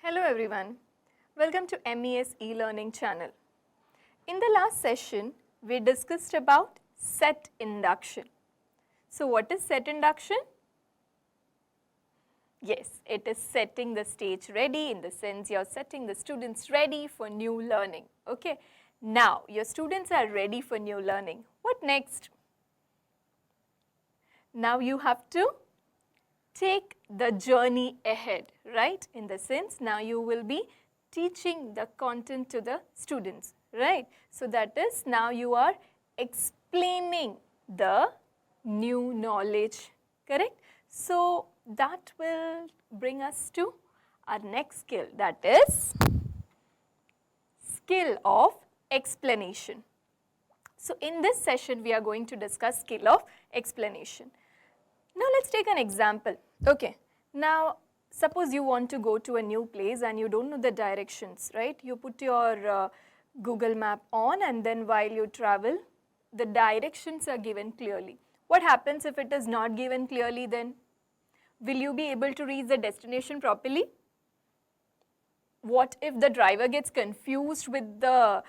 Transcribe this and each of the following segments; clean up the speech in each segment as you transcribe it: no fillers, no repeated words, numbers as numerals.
Hello everyone, welcome to MES e-learning channel. In the last session, we discussed about set induction. So what is set induction? Yes, it is setting the stage ready, in the sense you're setting the students ready for new learning. Okay, now your students are ready for new learning. What next? Now you have to take the journey ahead, right? In the sense, now you will be teaching the content to the students, right? So that is, now you are explaining the new knowledge, correct? So that will bring us to our next skill, that is skill of explanation. So in this session, we are going to discuss skill of explanation. Now let's take an example. Okay, now suppose you want to go to a new place and you don't know the directions, right? You put your Google map on, and then while you travel, the directions are given clearly. What happens if it is not given clearly then? Will you be able to reach the destination properly? What if the driver gets confused with the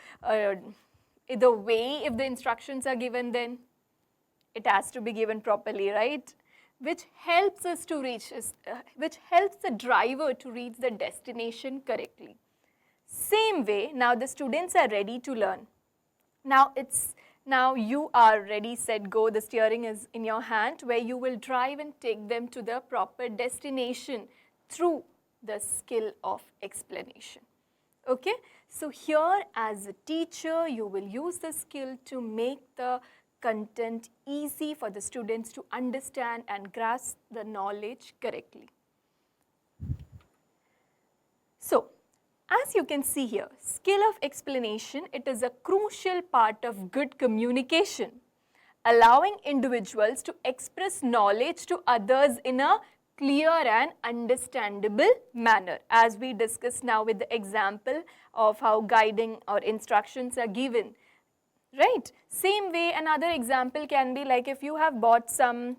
way if the instructions are given then? It has to be given properly, right? Which helps us to reach, which helps the driver to reach the destination correctly. Same way, now the students are ready to learn. Now you are ready, set, go, the steering is in your hand, where you will drive and take them to the proper destination through the skill of explanation. Okay, so here as a teacher, you will use the skill to make the content easy for the students to understand and grasp the knowledge correctly. So, as you can see here, skill of explanation, it is a crucial part of good communication, allowing individuals to express knowledge to others in a clear and understandable manner, as we discussed now with the example of how guiding or instructions are given. Right? Same way, another example can be like if you have bought some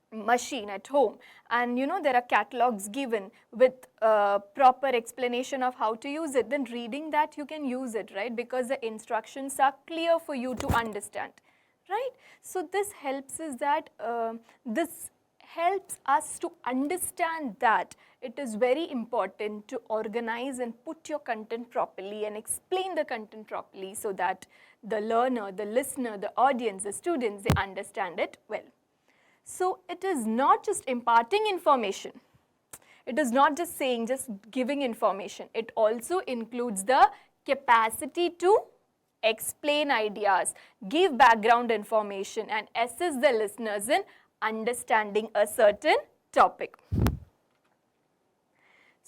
machine at home and you know there are catalogs given with proper explanation of how to use it, then reading that you can use it, right? Because the instructions are clear for you to understand, right? So this helps us that this helps us to understand that it is very important to organize and put your content properly and explain the content properly so that the learner, the listener, the audience, the students, they understand it well. So it is not just imparting information. It is not just saying, just giving information. It also includes the capacity to explain ideas, give background information, and assist the listeners in understanding a certain topic.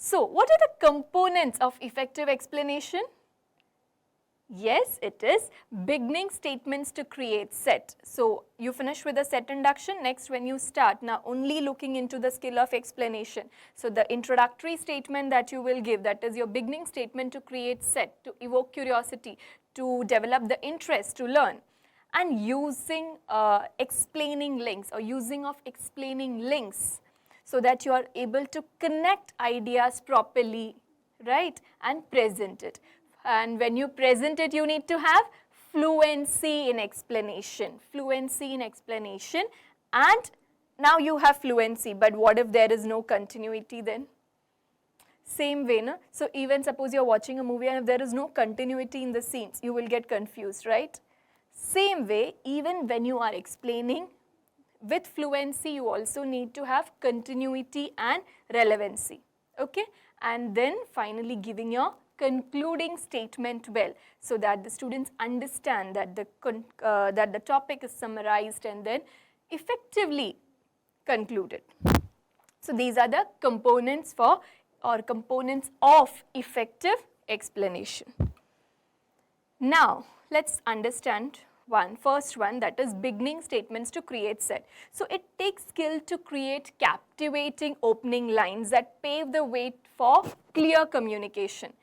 So, what are the components of effective explanation? Yes, it is beginning statements to create set. So, you finish with the set induction. Next, when you start, now only looking into the skill of explanation. So, the introductory statement that you will give, that is your beginning statement to create set, to evoke curiosity, to develop the interest to learn. And using explaining links or using of explaining links so that you are able to connect ideas properly, right, and present it. And when you present it, you need to have fluency in explanation, and now you have fluency, but what if there is no continuity then? Same way, no? So even suppose you're watching a movie and if there is no continuity in the scenes, you will get confused, right? Same way, even when you are explaining with fluency, you also need to have continuity and relevancy, okay? And then finally giving your concluding statement well, so that the students understand that the topic is summarized and then effectively concluded. So these are the components for or components of effective explanation. Now let's understand first one, that is beginning statements to create set. So it takes skill to create captivating opening lines that pave the way for clear communication.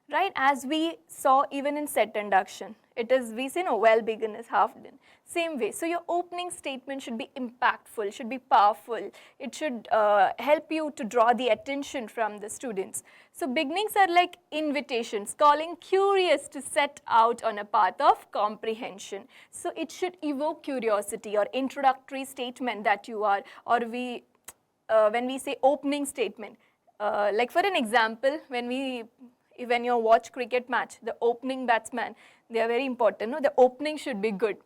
Right, as we saw even in set induction, It is, we say no, well begun is half done. Same way, so your opening statement should be impactful, should be powerful. It should help you to draw the attention from the students. So beginnings are like invitations, calling curious to set out on a path of comprehension. So it should evoke curiosity, or introductory statement that you are, or we, when we say opening statement, like for an example, when you watch cricket match, the opening batsman, they are very important. No? The opening should be good.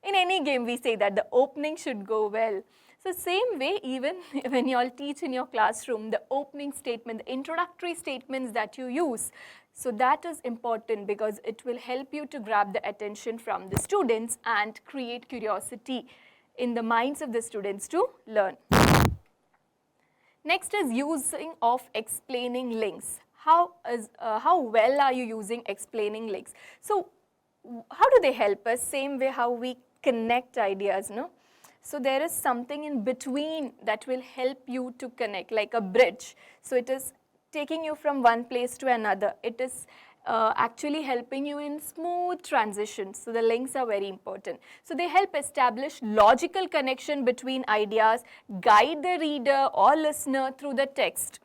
In any game, we say that the opening should go well. So same way, even when you all teach in your classroom, the opening statement, the introductory statements that you use, so that is important because it will help you to grab the attention from the students and create curiosity in the minds of the students to learn. Next is using of explaining links. How well are you using explaining links? So how do they help us? Same way how we connect ideas, no? So there is something in between that will help you to connect, like a bridge. So it is taking you from one place to another. It is actually helping you in smooth transitions. So the links are very important. So they help establish logical connection between ideas, guide the reader or listener through the text,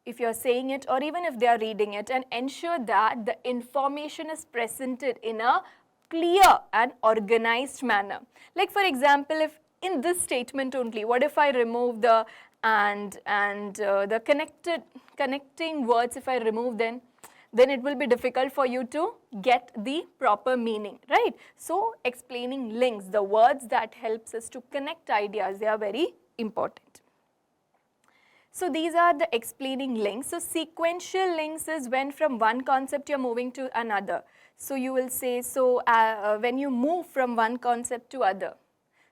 if you're saying it or even if they are reading it, and ensure that the information is presented in a clear and organized manner. Like for example, if in this statement only, what if I remove the and the connecting words, if I remove them, then it will be difficult for you to get the proper meaning, right? So explaining links, the words that helps us to connect ideas, they are very important. So these are the explaining links. So sequential links is when from one concept you're moving to another. So you will say, so when you move from one concept to other.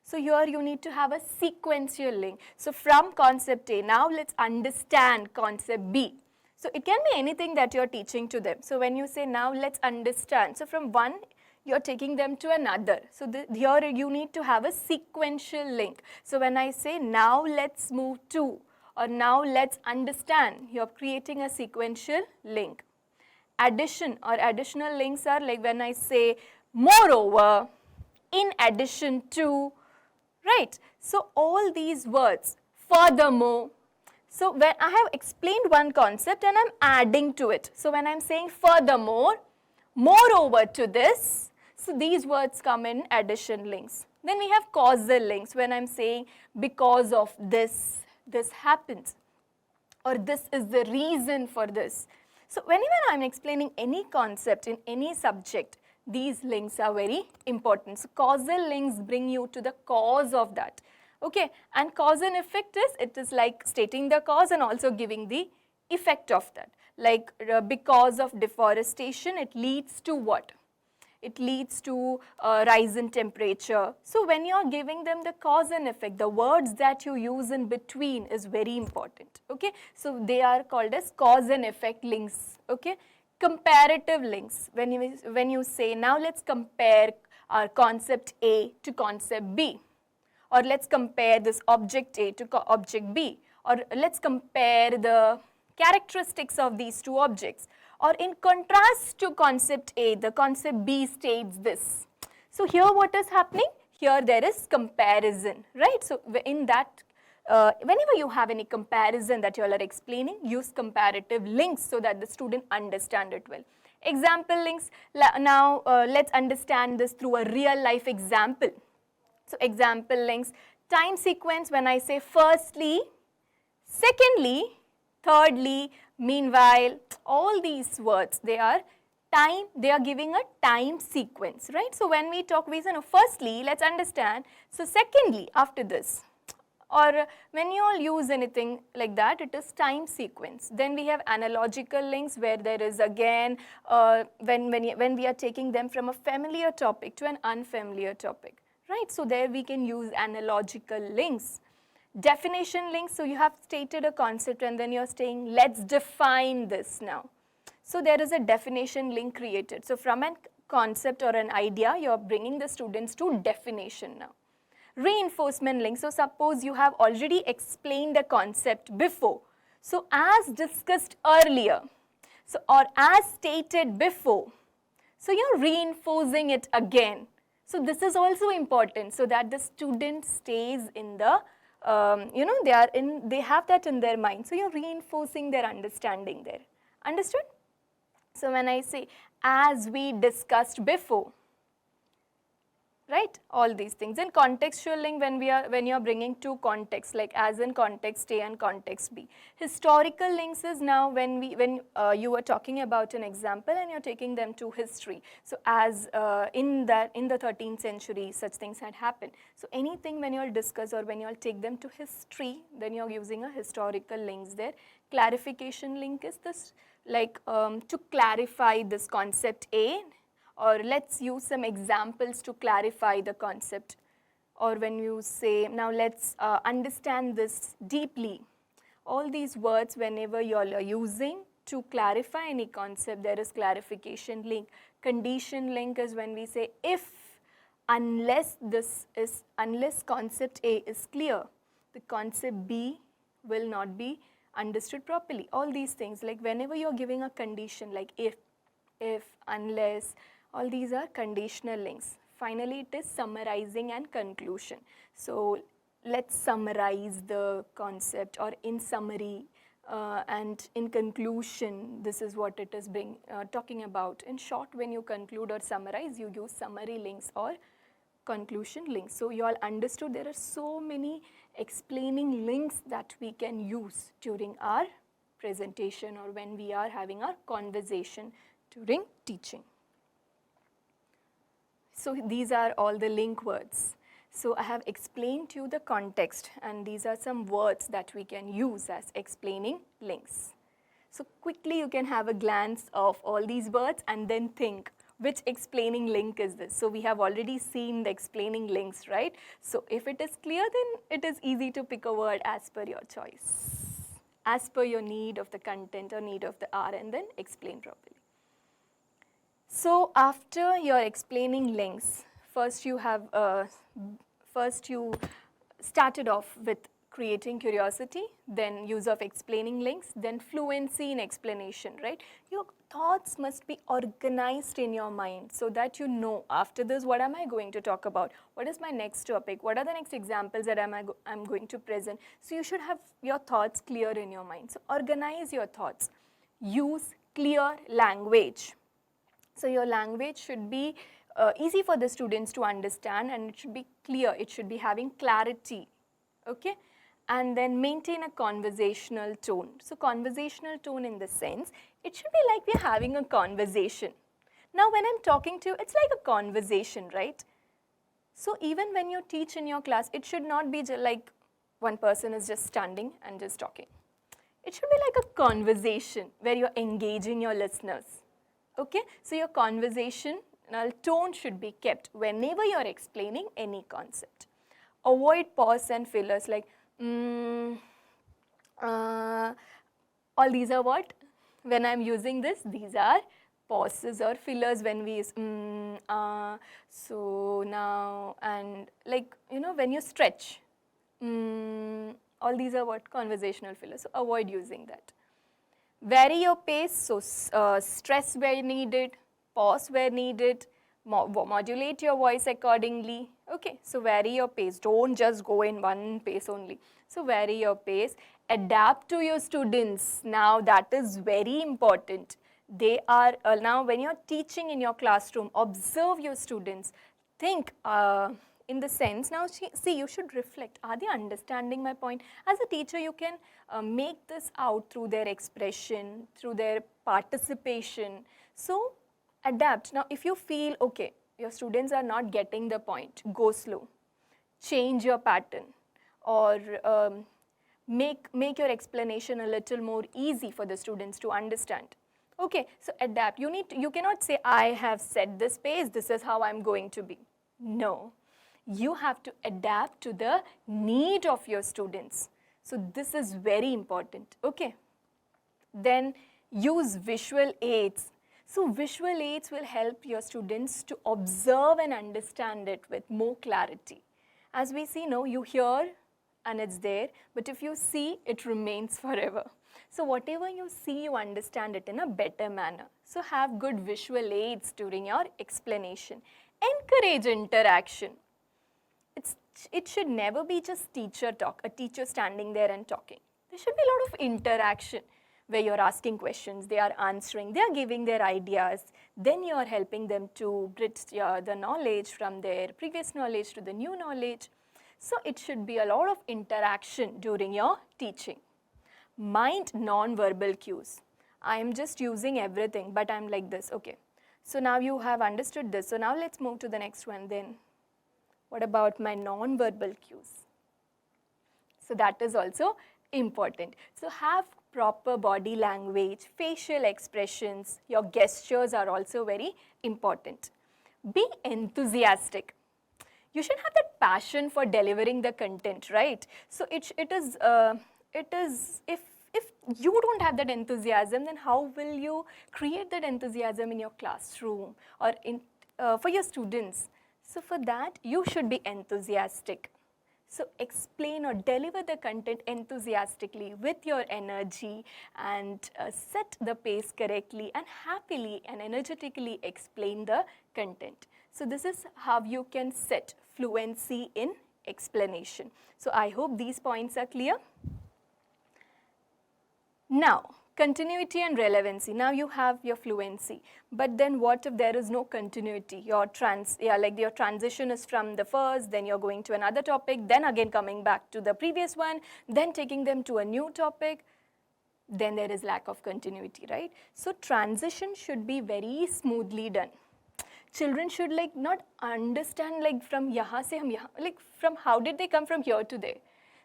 So here you need to have a sequential link. So from concept A, now let's understand concept B. So it can be anything that you're teaching to them. So when you say now let's understand, so from one you're taking them to another. So here you need to have a sequential link. So when I say now let's move to, or now let's understand, you're creating a sequential link. Addition or additional links are like when I say moreover, in addition to, right? So all these words, furthermore. So when I have explained one concept and I'm adding to it. So when I'm saying furthermore, moreover to this, so these words come in addition links. Then we have causal links when I'm saying because of this, this happens, or this is the reason for this. So whenever I'm explaining any concept in any subject, these links are very important. So causal links bring you to the cause of that. Okay, and cause and effect is, it is like stating the cause and also giving the effect of that. Like because of deforestation, it leads to what? It leads to rise in temperature. So when you are giving them the cause and effect, the words that you use in between is very important. Okay, so they are called as cause and effect links. Okay, comparative links. When you say now let's compare our concept A to concept B, or let's compare this object A to object B, or let's compare the characteristics of these two objects, or in contrast to concept A, the concept B states this. So here what is happening? Here there is comparison, right? So in that, whenever you have any comparison that you all are explaining, use comparative links so that the student understand it well. Example links, now let's understand this through a real life example. So example links, time sequence when I say firstly, secondly, thirdly, meanwhile, all these words, they are time, they are giving a time sequence, right? So when we talk, we say, no, firstly, let's understand, so secondly, after this, or when you all use anything like that, it is time sequence. Then we have analogical links where there is again, when we are taking them from a familiar topic to an unfamiliar topic. Right, so there we can use analogical links. Definition links, so you have stated a concept and then you're saying, let's define this now. So there is a definition link created. So from a concept or an idea, you're bringing the students to definition now. Reinforcement links, so suppose you have already explained the concept before. So as discussed earlier, so or as stated before. So you're reinforcing it again. So this is also important so that the student stays in the, they have that in their mind. So you're reinforcing their understanding there. Understood? So when I say, as we discussed before, right, all these things. And contextual link, when you are bringing two contexts, like as in context A and context B. Historical links is now when you were talking about an example and you're taking them to history. So as in the 13th century, such things had happened. So anything when you'll discuss or when you'll take them to history, then you're using a historical links there. Clarification link is this, like to clarify this concept A, or let's use some examples to clarify the concept. Or when you say, now let's understand this deeply. All these words, whenever you all are using to clarify any concept, there is clarification link. Condition link is when we say, if, unless concept A is clear, the concept B will not be understood properly. All these things, like whenever you're giving a condition, like if, unless, all these are conditional links. Finally, it is summarizing and conclusion. So let's summarize the concept, or in summary, and in conclusion, this is what it is talking about. In short, when you conclude or summarize, you use summary links or conclusion links. So you all understood there are so many explaining links that we can use during our presentation or when we are having our conversation during teaching. So these are all the link words. So I have explained to you the context, and these are some words that we can use as explaining links. So quickly you can have a glance of all these words and then think, which explaining link is this? So we have already seen the explaining links, right? So if it is clear, then it is easy to pick a word as per your choice, as per your need of the content or need of the hour, and then explain properly. So after your explaining links, first you started off with creating curiosity, then use of explaining links, then fluency in explanation, right? Your thoughts must be organized in your mind so that you know, after this, what am I going to talk about? What is my next topic? What are the next examples that I'm going to present? So you should have your thoughts clear in your mind. So organize your thoughts. Use clear language. So your language should be easy for the students to understand, and it should be clear. It should be having clarity, okay? And then maintain a conversational tone. So conversational tone in the sense, it should be like we're having a conversation. Now when I'm talking to you, it's like a conversation, right? So even when you teach in your class, it should not be just like one person is just standing and just talking. It should be like a conversation where you're engaging your listeners. Okay, so your conversational tone should be kept whenever you're explaining any concept. Avoid pause and fillers like, all these are what? When I'm using this, these are pauses or fillers when we use so now, and like, you know, when you stretch, all these are what? Conversational fillers. So avoid using that. Vary your pace, so stress where needed, pause where needed, modulate your voice accordingly. Okay, so vary your pace. Don't just go in one pace only. So vary your pace. Adapt to your students. Now that is very important. They are, now when you're teaching in your classroom, observe your students. Think in the sense, now see, you should reflect. Are they understanding my point? As a teacher, you can make this out through their expression, through their participation. So adapt. Now if you feel, okay, your students are not getting the point, go slow. Change your pattern, or make your explanation a little more easy for the students to understand. Okay, so adapt. You cannot say, I have set this pace, this is how I'm going to be. No. You have to adapt to the need of your students. So this is very important, okay? Then use visual aids. So visual aids will help your students to observe and understand it with more clarity. As we see now, you hear and it's there, but if you see, it remains forever. So whatever you see, you understand it in a better manner. So have good visual aids during your explanation. Encourage interaction. It should never be just teacher talk, a teacher standing there and talking. There should be a lot of interaction where you're asking questions, they are answering, they are giving their ideas, then you're helping them to bridge the knowledge from their previous knowledge to the new knowledge. So it should be a lot of interaction during your teaching. Mind non-verbal cues. I am just using everything, but I'm like this, okay. So now you have understood this. So now let's move to the next one then. What about my non-verbal cues? So that is also important. So have proper body language, facial expressions, your gestures are also very important. Be enthusiastic. You should have that passion for delivering the content, right? So it is if you don't have that enthusiasm, then how will you create that enthusiasm in your classroom or for your students? So for that, you should be enthusiastic. So explain or deliver the content enthusiastically with your energy and set the pace correctly and happily and energetically explain the content. So this is how you can set fluency in explanation. So I hope these points are clear. Now, continuity and relevancy. Now you have your fluency, but then what if there is no continuity? Your transition is from the first, then you're going to another topic, then again coming back to the previous one, then taking them to a new topic. Then there is lack of continuity, right? So transition should be very smoothly done. Children should not understand from yahan se hum yahan, from how did they come from here to there.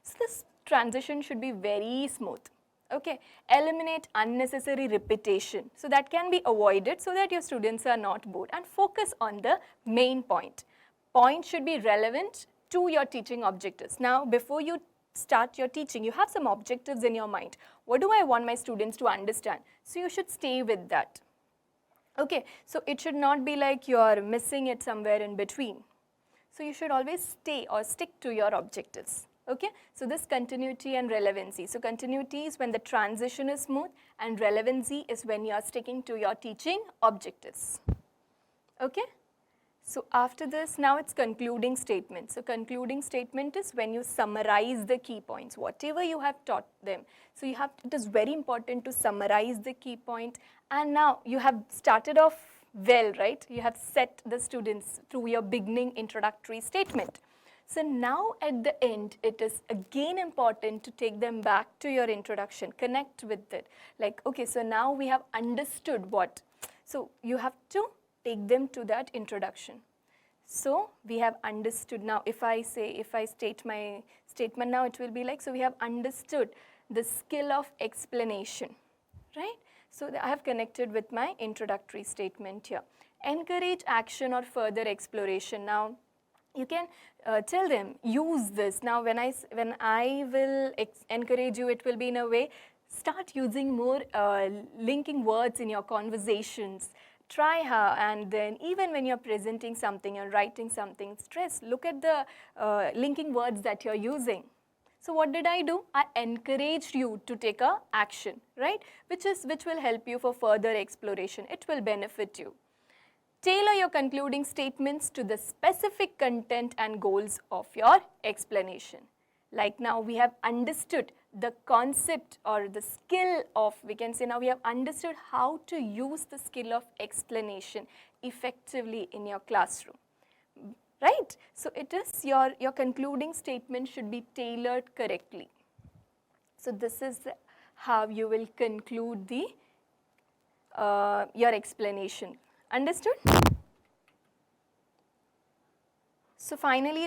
So this transition should be very smooth. Okay, eliminate unnecessary repetition. So that can be avoided so that your students are not bored, and focus on the main point. Point should be relevant to your teaching objectives. Now, before you start your teaching, you have some objectives in your mind. What do I want my students to understand? So you should stay with that. Okay, so it should not be like you're missing it somewhere in between. So you should always stay or stick to your objectives. Okay, so this continuity and relevancy. So continuity is when the transition is smooth, and relevancy is when you are sticking to your teaching objectives. Okay, so after this, now it's concluding statement. So concluding statement is when you summarize the key points, whatever you have taught them. So you have, it is very important to summarize the key point, and now you have started off well, right? You have set the students through your beginning introductory statement. So now at the end, it is again important to take them back to your introduction, connect with it. Like, okay, so now we have understood what. So you have to take them to that introduction. So we have understood now. If I state my statement now, it will be like, so we have understood the skill of explanation, right? So I have connected with my introductory statement here. Encourage action or further exploration. Now, you can tell them, use this. Now, when I will encourage you, it will be in a way, start using more linking words in your conversations. Try her, and then even when you're presenting something and writing something, look at the linking words that you're using. So what did I do? I encouraged you to take a action, right? Which will help you for further exploration. It will benefit you. Tailor your concluding statements to the specific content and goals of your explanation. Like now we have understood the concept or the skill of, we can say now we have understood how to use the skill of explanation effectively in your classroom, right? So it is your concluding statement should be tailored correctly. So this is how you will conclude the your explanation. Understood? So finally,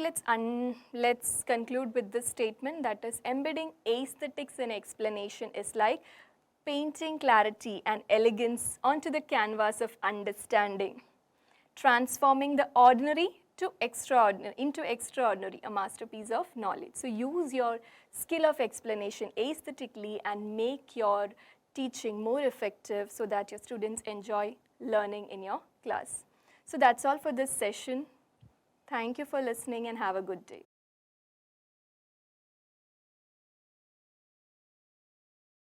let's conclude with this statement, that is, embedding aesthetics in explanation is like painting clarity and elegance onto the canvas of understanding, transforming the ordinary into extraordinary, a masterpiece of knowledge. So use your skill of explanation aesthetically and make your teaching more effective so that your students enjoy learning in your class. So that's all for this session. Thank you for listening and have a good day.